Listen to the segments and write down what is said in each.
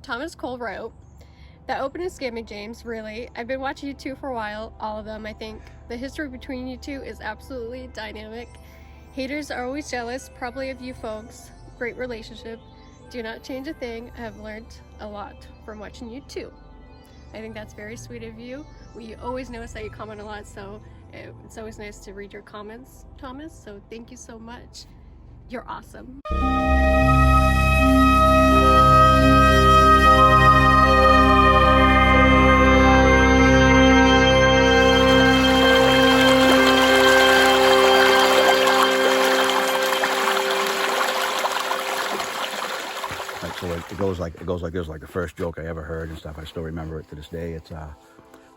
Thomas Cole wrote, "That opening scamming, James, really. I've been watching you two for a while, all of them, I think. The history between you two is absolutely dynamic. Haters are always jealous, probably of you folks. Great relationship. Do not change a thing. I have learned a lot from watching you two." I think that's very sweet of you. We always notice that you comment a lot, so it's always nice to read your comments, Thomas. So thank you so much. You're awesome. So it goes like this, like the first joke I ever heard and stuff. I still remember it to this day. It's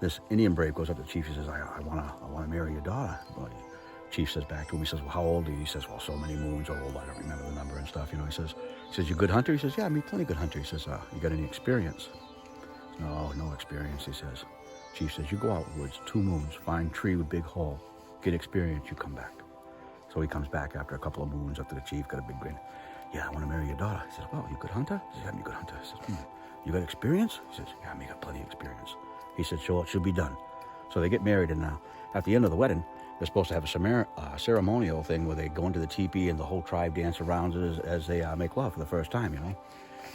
this Indian brave goes up to the chief. He says, I wanna marry your daughter. Well, chief says back to him, he says, well, how old are you? He says, well, so many moons old. I don't remember the number and stuff. You know, he says, you a good hunter? He says, yeah, me plenty good hunter. He says, you got any experience? No experience. He says. Chief says, you go out woods, 2 moons, find tree with big hole, get experience, you come back. So he comes back after a couple of moons up to the chief, got a big grin. Yeah, I want to marry your daughter. He says, well, you a good hunter? He says, yeah, I'm a good hunter. He says, you got experience? He says, yeah, I got plenty of experience. He said, sure, it should be done. So they get married, and at the end of the wedding, they're supposed to have a ceremonial thing where they go into the teepee and the whole tribe dance around it as they make love for the first time, you know.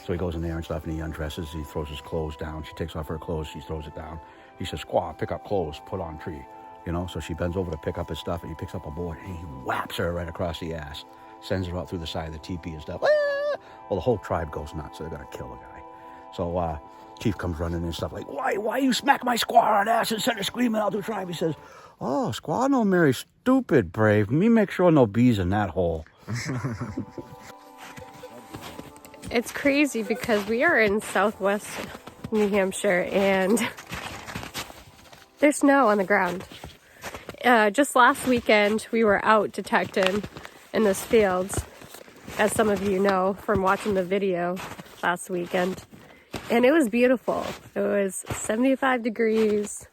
So he goes in there and stuff, and he undresses, he throws his clothes down. She takes off her clothes, she throws it down. He says, squaw, pick up clothes, put on tree. You know, so she bends over to pick up his stuff, and he picks up a board, and he whaps her right across the ass. Sends her out through the side of the teepee and stuff. Ah! Well, the whole tribe goes nuts, so they're going to kill the guy. So chief comes running in and stuff like, why you smack my squaw on the ass and send her screaming out to the tribe? He says, oh, squaw no marry stupid brave. Me make sure no bees in that hole. It's crazy because we are in southwest New Hampshire and there's snow on the ground. Just last weekend, we were out detecting in this fields, as some of you know from watching the video last weekend. And it was beautiful. It was 75 degrees.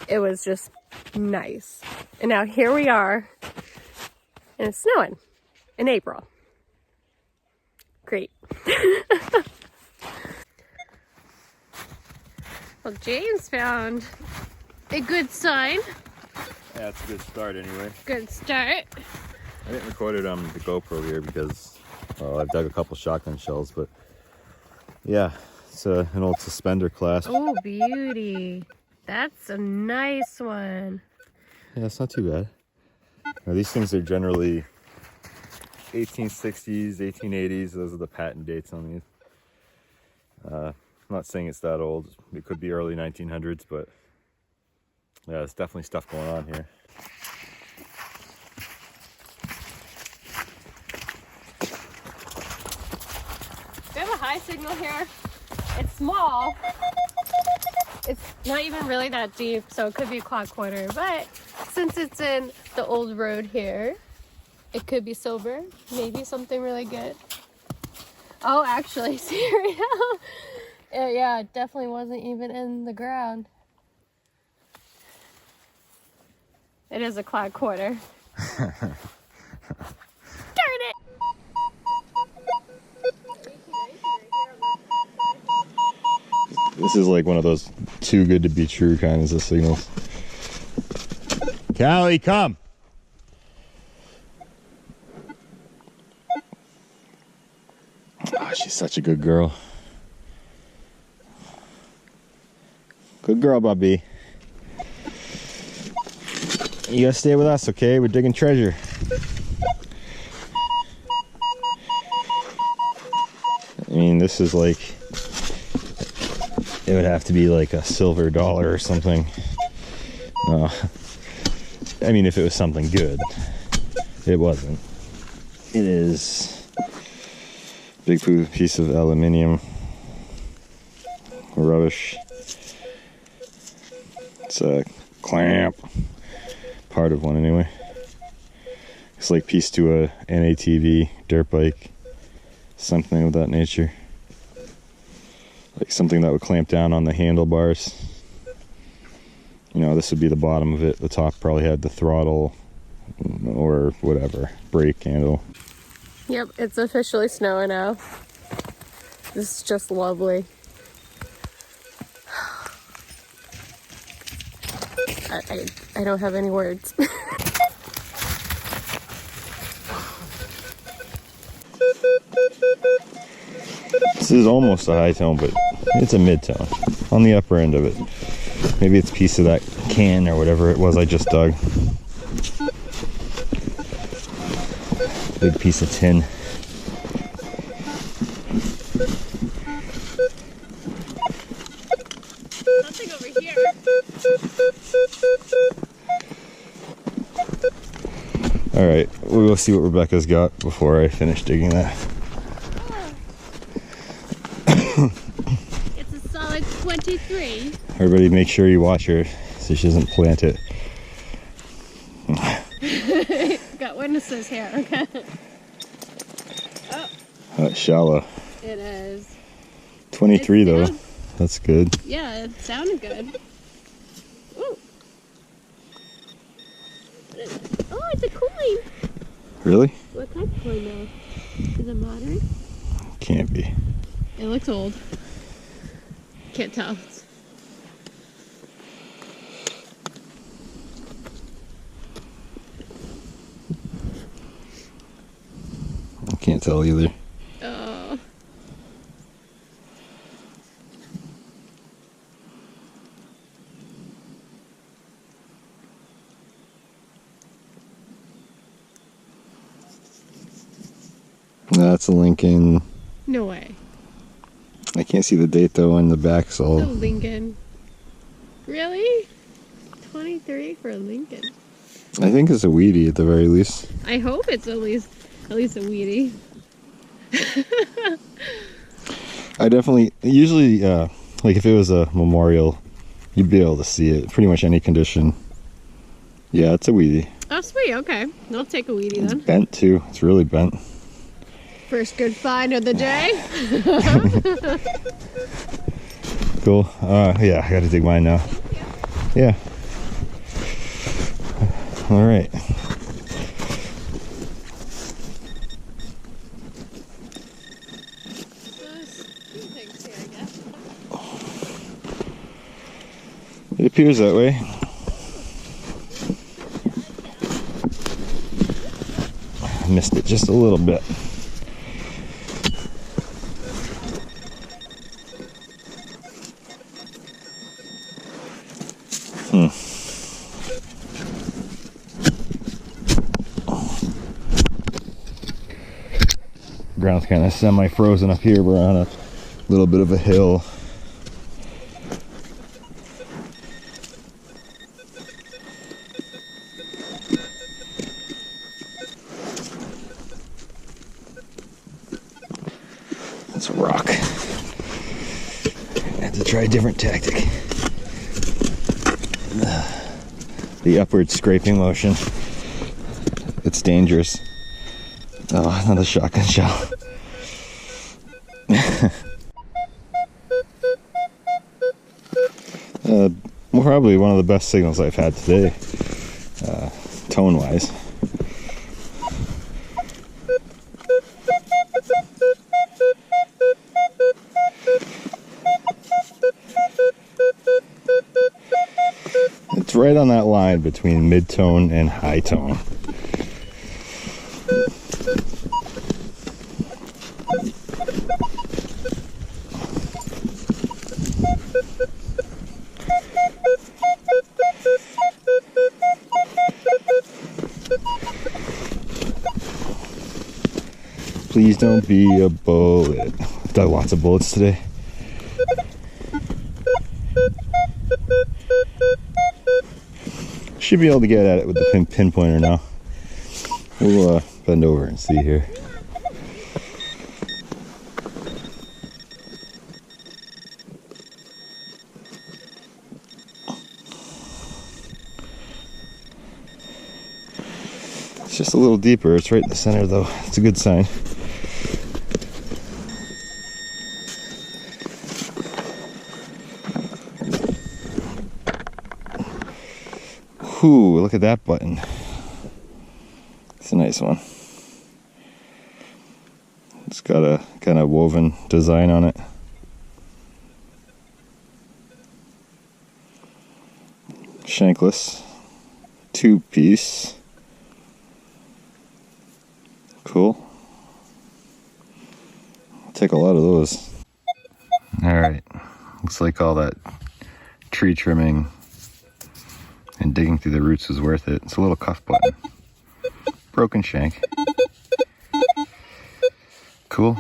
It was just nice. And now here we are, and it's snowing in April. Great. Well, James found a good sign. Yeah, it's a good start anyway. Good start. I didn't record it on the GoPro here because, well, I've dug a couple shotgun shells, but yeah, it's an old Suspender clasp. Oh, beauty. That's a nice one. Yeah, it's not too bad. Now, these things are generally 1860s, 1880s. Those are the patent dates on these. I'm not saying it's that old. It could be early 1900s, but yeah, there's definitely stuff going on here. We have a high signal here. It's small. It's not even really that deep, so it could be a clock quarter. But since it's in the old road here, it could be silver. Maybe something really good. Oh, actually, cereal. Yeah, it definitely wasn't even in the ground. It is a clock quarter. Darn it! This is like one of those too good to be true kinds of signals. Callie, come! Oh, she's such a good girl. Good girl, Bobby. You gotta stay with us, okay? We're digging treasure. I mean, this is like, it would have to be like a silver dollar or something. I mean, if it was something good. It wasn't. It is a big piece of aluminium. Rubbish. It's a clamp. Part of one anyway. It's like piece to a NATV dirt bike. Something of that nature. Like something that would clamp down on the handlebars. You know, this would be the bottom of it. The top probably had the throttle or whatever, brake handle. Yep, it's officially snowing now. This is just lovely. I don't have any words. This is almost a high tone, but it's a mid tone on the upper end of it. Maybe it's a piece of that can or whatever it was I just dug. Big piece of tin. Nothing over here. All right, we'll go see what Rebecca's got before I finish digging that. It's a solid 23. Everybody make sure you watch her so she doesn't plant it. Got witnesses here, okay? Oh, That's shallow. it is. 23 though. Sounds, That's good. yeah, it sounded good. Ooh. Oh, it's a coin. Really? What type of coin though? Is it modern? Can't be. It looks old. Can't tell. I can't tell either. Oh. That's a Lincoln. No way. I can't see the date though on the back, A so Lincoln. Really? 23 for a Lincoln. I think it's a weedy at the very least. I hope it's at least a weedy. I definitely, usually, like if it was a memorial, you'd be able to see it. Pretty much any condition. Yeah, it's a weedy. Oh, sweet. Okay. I'll take a weedy It's then. bent too. It's really bent. First good find of the day. Cool. Yeah, I gotta dig mine now. Yeah. All right. It appears that way. I missed it just a little bit. Ground's kind of semi-frozen up here. We're on a little bit of a hill. That's a rock. I have to try a different tactic. The upward scraping motion. It's dangerous. Oh, another shotgun shell. Probably one of the best signals I've had today, tone-wise. It's right on that line between mid-tone and high tone. Please don't be a bullet. I've dug lots of bullets today. Should be able to get at it with the pinpointer now. We'll bend over and see here. It's just a little deeper. It's right in the center though. It's a good sign. Ooh, look at that button. It's a nice one. It's got a kind of woven design on it. Shankless. 2-piece. Cool. I'll take a lot of those. Alright. Looks like all that tree trimming and digging through the roots was worth it. It's a little cuff button. Broken shank. Cool.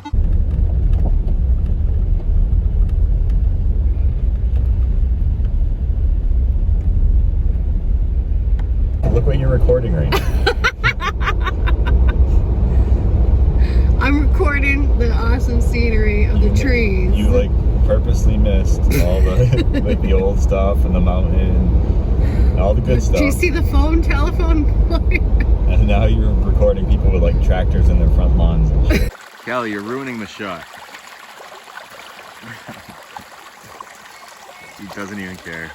Look what you're recording right now. I'm recording the awesome scenery of the trees. You like purposely missed all the like the old stuff and the mountain and all the good stuff. Do you see the telephone? And now you're recording people with like tractors in their front lawns and shit. Callie, you're ruining the shot. He doesn't even care.